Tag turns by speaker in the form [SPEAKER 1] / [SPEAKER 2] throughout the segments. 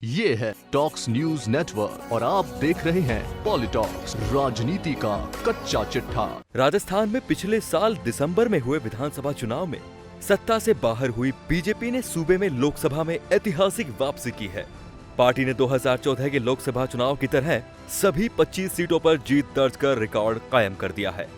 [SPEAKER 1] ये है talks news network और आप देख रहे हैं पॉलिटॉक्स, राजनीति का कच्चा चिट्ठा।
[SPEAKER 2] राजस्थान में पिछले साल दिसंबर में हुए विधानसभा चुनाव में सत्ता से बाहर हुई बीजेपी ने सूबे में लोकसभा में ऐतिहासिक वापसी की है। पार्टी ने 2014 के लोकसभा चुनाव की तरह सभी 25 सीटों पर जीत दर्ज कर रिकॉर्ड कायम कर दिया है।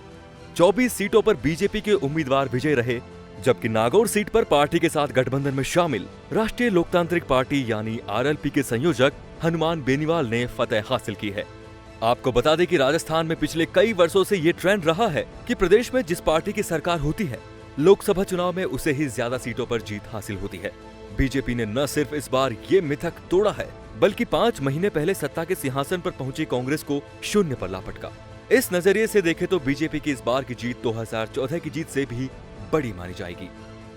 [SPEAKER 2] 24 सीटों पर बीजेपी के उम्मीदवार विजयी रहे, जबकि नागौर सीट पर पार्टी के साथ गठबंधन में शामिल राष्ट्रीय लोकतांत्रिक पार्टी यानी आरएलपी के संयोजक हनुमान बेनीवाल ने फतेह हासिल की है। आपको बता दें कि राजस्थान में पिछले कई वर्षों से ये ट्रेंड रहा है कि प्रदेश में जिस पार्टी की सरकार होती है, लोकसभा चुनाव में उसे ही ज्यादा सीटों पर जीत हासिल होती है। बीजेपी ने न सिर्फ इस बार ये मिथक तोड़ा है, बल्कि 5 महीने पहले सत्ता के सिंहासन पर पहुंची कांग्रेस को शून्य पर ला पटका। इस नजरिए से देखें तो बीजेपी की इस बार की जीत 2014 की जीत से भी बड़ी मानी जाएगी।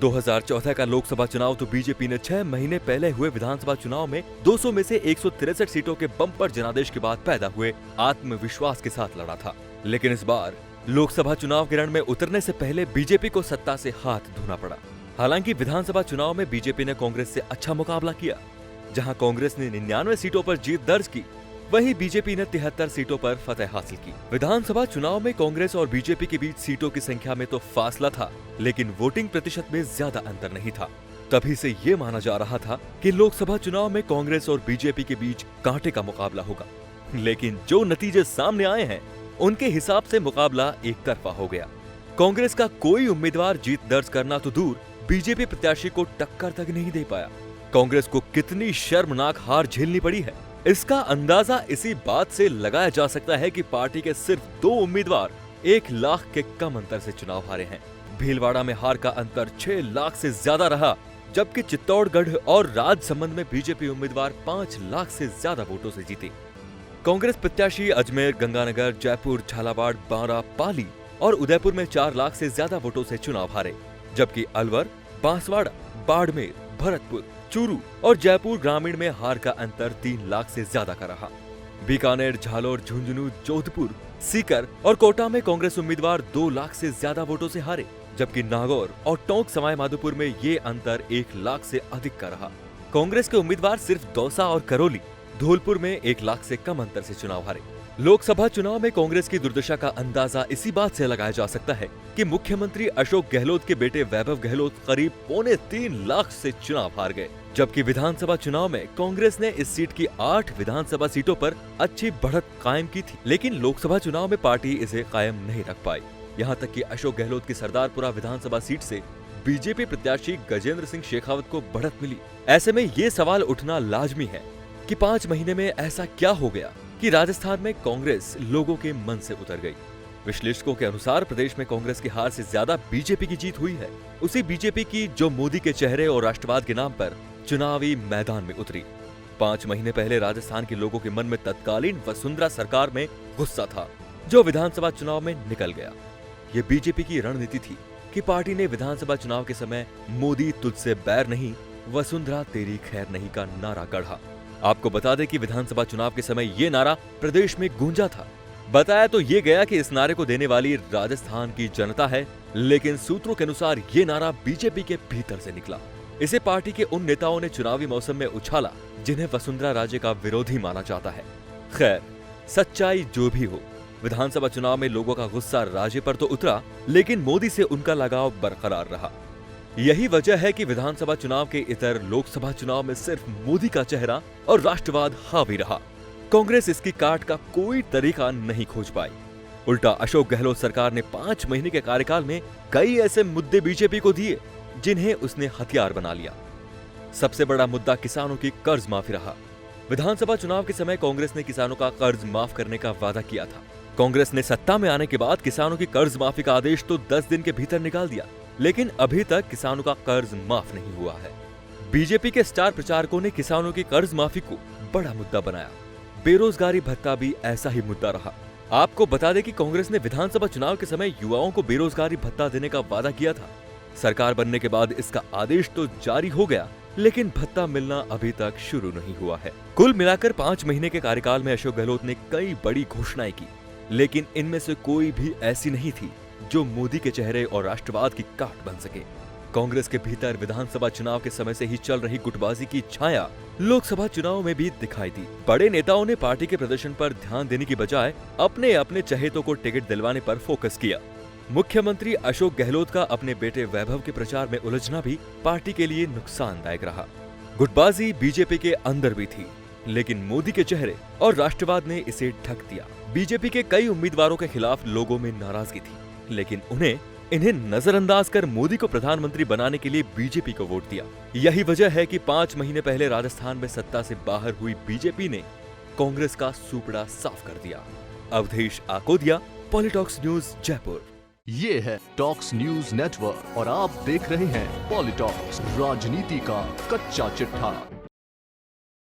[SPEAKER 2] 2014 का लोकसभा चुनाव तो बीजेपी ने 6 महीने पहले हुए विधानसभा चुनाव में 200 में से 163 सीटों के बम्पर जनादेश के बाद पैदा हुए आत्मविश्वास के साथ लड़ा था। लेकिन इस बार लोकसभा चुनाव के रण में उतरने से पहले बीजेपी को सत्ता से हाथ धोना पड़ा। हालांकि विधानसभा चुनाव में बीजेपी ने कांग्रेस से अच्छा मुकाबला किया। जहां कांग्रेस ने 99 सीटों पर जीत दर्ज की, वहीं बीजेपी ने 73 सीटों पर फतेह हासिल की। विधानसभा चुनाव में कांग्रेस और बीजेपी के बीच सीटों की संख्या में तो फासला था, लेकिन वोटिंग प्रतिशत में ज्यादा अंतर नहीं था। तभी से ये माना जा रहा था कि लोकसभा चुनाव में कांग्रेस और बीजेपी के बीच कांटे का मुकाबला होगा। लेकिन जो नतीजे सामने आए हैं, उनके हिसाब से मुकाबला एक तरफा हो गया। कांग्रेस का कोई उम्मीदवार जीत दर्ज करना तो दूर, बीजेपी प्रत्याशी को टक्कर तक नहीं दे पाया। कांग्रेस को कितनी शर्मनाक हार झेलनी पड़ी है, इसका अंदाजा इसी बात से लगाया जा सकता है कि पार्टी के सिर्फ 2 उम्मीदवार 1 लाख के कम अंतर से चुनाव हारे हैं। भीलवाड़ा में हार का अंतर 6 लाख से ज्यादा रहा, जबकि चित्तौड़गढ़ और राजसमंद में बीजेपी उम्मीदवार 5 लाख से ज्यादा वोटों से जीते। कांग्रेस प्रत्याशी अजमेर, गंगानगर, जयपुर, झालावाड़, बारां, पाली और उदयपुर में 4 लाख से ज्यादा वोटों से चुनाव हारे, जबकि अलवर, बांसवाड़ा, बाड़मेर, भरतपुर, चूरू और जयपुर ग्रामीण में हार का अंतर 3 लाख से ज्यादा का रहा। बीकानेर, झालोर, झुंझुनू, जोधपुर, सीकर और कोटा में कांग्रेस उम्मीदवार 2 लाख से ज्यादा वोटों से हारे, जबकि नागौर और टोंक सवाई माधोपुर में ये अंतर 1 लाख से अधिक का रहा। कांग्रेस के उम्मीदवार सिर्फ दौसा और करौली, धौलपुर में 1 लाख से कम अंतर से चुनाव हारे। लोकसभा चुनाव में कांग्रेस की दुर्दशा का अंदाजा इसी बात से लगाया जा सकता है कि मुख्यमंत्री अशोक गहलोत के बेटे वैभव गहलोत करीब 2.25 लाख से चुनाव हार गए, जबकि विधानसभा चुनाव में कांग्रेस ने इस सीट की 8 विधानसभा सीटों पर अच्छी बढ़त कायम की थी, लेकिन लोकसभा चुनाव में पार्टी इसे कायम नहीं रख पाई। यहाँ तक कि अशोक गहलोत की सरदारपुरा विधानसभा सीट से बीजेपी प्रत्याशी गजेंद्र सिंह शेखावत को बढ़त मिली। ऐसे में ये सवाल उठना लाजमी है कि 5 महीने में ऐसा क्या हो गया कि राजस्थान में कांग्रेस लोगों के मन से उतर गई। विश्लेषकों के अनुसार प्रदेश में कांग्रेस की हार से ज्यादा बीजेपी की जीत हुई है, उसी बीजेपी की जो मोदी के चेहरे और राष्ट्रवाद के नाम पर चुनावी मैदान में उतरी। 5 महीने पहले राजस्थान के लोगों के मन में तत्कालीन वसुंधरा सरकार में गुस्सा था, जो विधानसभा चुनाव में निकल गया। ये बीजेपी की रणनीति थी कि पार्टी ने विधानसभा चुनाव के समय मोदी तुझसे बैर नहीं, वसुंधरा तेरी खैर नहीं का नारा गढ़ा। आपको बता दें कि विधानसभा चुनाव के समय ये नारा प्रदेश में गूंजा था। बताया तो ये गया कि इस नारे को देने वाली राजस्थान की जनता है, लेकिन सूत्रों के अनुसार ये नारा बीजेपी के भीतर से निकला। इसे पार्टी के उन नेताओं ने चुनावी मौसम में उछाला जिन्हें वसुंधरा राजे का विरोधी माना जाता है। खैर, सच्चाई जो भी हो, विधानसभा चुनाव में लोगों का गुस्सा राजे पर तो उतरा, लेकिन मोदी से उनका लगाव बरकरार रहा। यही वजह है कि विधानसभा चुनाव के इतर लोकसभा चुनाव में सिर्फ मोदी का चेहरा और राष्ट्रवाद हावी रहा। कांग्रेस इसकी काट का कोई तरीका नहीं खोज पाई। उल्टा अशोक गहलोत सरकार ने 5 महीने के कार्यकाल में कई ऐसे मुद्दे बीजेपी को दिए जिन्हें उसने हथियार बना लिया। सबसे बड़ा मुद्दा किसानों की कर्ज माफी रहा। विधानसभा चुनाव के समय कांग्रेस ने किसानों का कर्ज माफ करने का वादा किया था। कांग्रेस ने सत्ता में आने के बाद किसानों की कर्ज माफी का आदेश तो 10 दिन के भीतर निकाल दिया, लेकिन अभी तक किसानों का कर्ज माफ नहीं हुआ है। बीजेपी के स्टार प्रचारकों ने किसानों की कर्ज माफी को बड़ा मुद्दा बनाया। बेरोजगारी भत्ता भी ऐसा ही मुद्दा रहा। आपको बता दें कि कांग्रेस ने विधानसभा चुनाव के समय युवाओं को बेरोजगारी भत्ता देने का वादा किया था। सरकार बनने के बाद इसका आदेश तो जारी हो गया, लेकिन भत्ता मिलना अभी तक शुरू नहीं हुआ है। कुल मिलाकर 5 महीने के कार्यकाल में अशोक गहलोत ने कई बड़ी घोषणाएं की, लेकिन इनमें से कोई भी ऐसी नहीं थी जो मोदी के चेहरे और राष्ट्रवाद की काट बन सके। कांग्रेस के भीतर विधानसभा चुनाव के समय से ही चल रही गुटबाजी की छाया लोकसभा चुनाव में भी दिखाई दी। बड़े नेताओं ने पार्टी के प्रदर्शन पर ध्यान देने की बजाय अपने अपने चहेतों को टिकट दिलवाने पर फोकस किया। मुख्यमंत्री अशोक गहलोत का अपने बेटे वैभव के प्रचार में उलझना भी पार्टी के लिए नुकसानदायक रहा। गुटबाजी बीजेपी के अंदर भी थी, लेकिन मोदी के चेहरे और राष्ट्रवाद ने इसे ढक दिया। बीजेपी के कई उम्मीदवारों के खिलाफ लोगों में नाराजगी थी, लेकिन इन्हें नजरअंदाज कर मोदी को प्रधानमंत्री बनाने के लिए बीजेपी को वोट दिया। यही वजह है कि 5 महीने पहले राजस्थान में सत्ता से बाहर हुई बीजेपी ने कांग्रेस का सूपड़ा साफ कर दिया। अवधेश आकोदिया, पॉलिटॉक्स न्यूज, जयपुर।
[SPEAKER 1] ये है टॉक्स न्यूज नेटवर्क और आप देख रहे हैं पॉलिटॉक्स, राजनीति का कच्चा चिट्ठा।